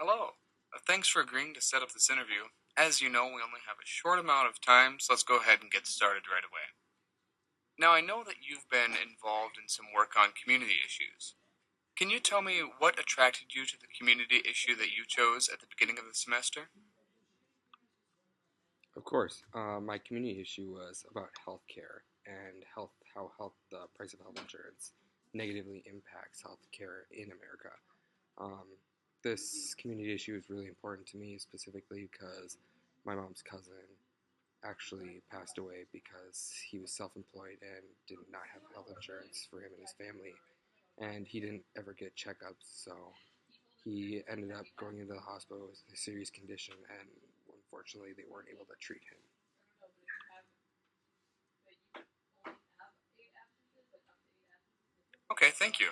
Hello. Thanks for agreeing to set up this interview. As you know, we only have a short amount of time, so let's go ahead and get started right away. Now, I know that you've been involved in some work on community issues. Can you tell me what attracted you to the community issue that you chose at the beginning of the semester? Of course, my community issue was about healthcare and how the price of health insurance negatively impacts healthcare in America. Um, this community issue is really important to me specifically because my mom's cousin actually passed away because he was self-employed and did not have health insurance for him and his family, and he didn't ever get checkups, so he ended up going into the hospital with a serious condition, and unfortunately, they weren't able to treat him. Okay, thank you.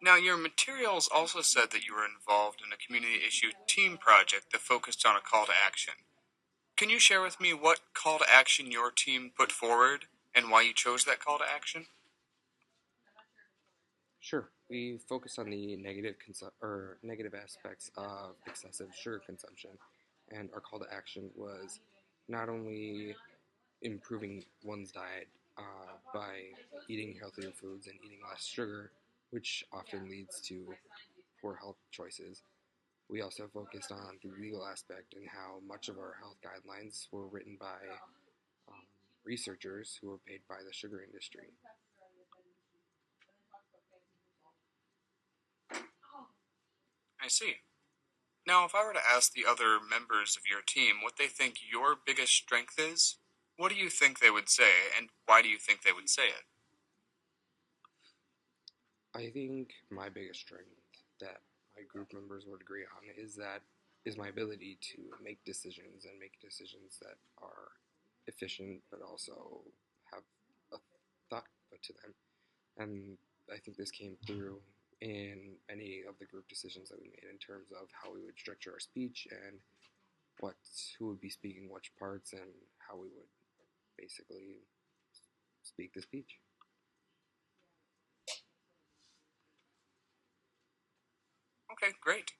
Now, your materials also said that you were involved in a community issue team project that focused on a call to action. Can you share with me what call to action your team put forward and why you chose that call to action? Sure, we focused on the negative aspects of excessive sugar consumption, and our call to action was not only improving one's diet by eating healthier foods and eating less sugar, which often leads to poor health choices. We also focused on the legal aspect and how much of our health guidelines were written by um, researchers who were paid by the sugar industry. I see. Now, if I were to ask the other members of your team what they think your biggest strength is, what do you think they would say, and why do you think they would say it? I think my biggest strength that my group members would agree on is my ability to make decisions and make decisions that are efficient but also have a thought put to them. And I think this came through in many of the group decisions that we made in terms of how we would structure our speech and what who would be speaking which parts and how we would basically speak the speech. Okay, great.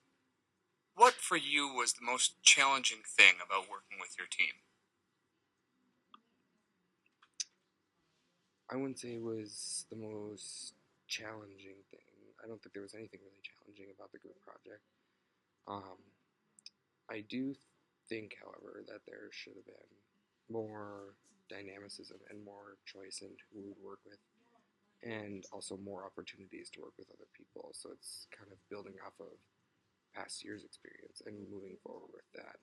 What for you was the most challenging thing about working with your team? I wouldn't say it was the most challenging thing. I don't think there was anything really challenging about the group project. Um, I do think, however, that there should have been more dynamicism and more choice in who we would work with, and also more opportunities to work with other people. So it's kind of building off of past year's experience and moving forward with that.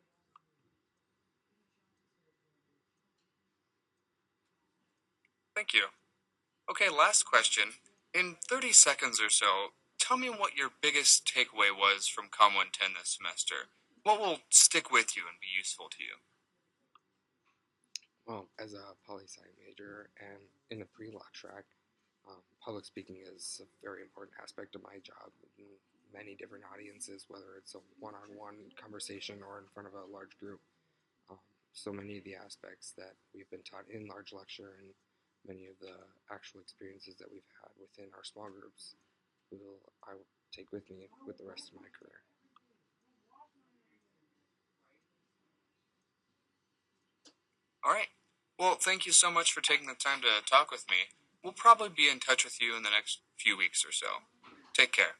Thank you. Okay, last question. In 30 seconds or so, tell me what your biggest takeaway was from Com 110 this semester. What will stick with you and be useful to you? Well, as a poli sci major and in the pre-law track, public speaking is a very important aspect of my job in many different audiences, whether it's a one-on-one conversation or in front of a large group. Um, so many of the aspects that we've been taught in large lecture and many of the actual experiences that we've had within our small groups I will take with me with the rest of my career. All right. Well, thank you so much for taking the time to talk with me. We'll probably be in touch with you in the next few weeks or so. Take care.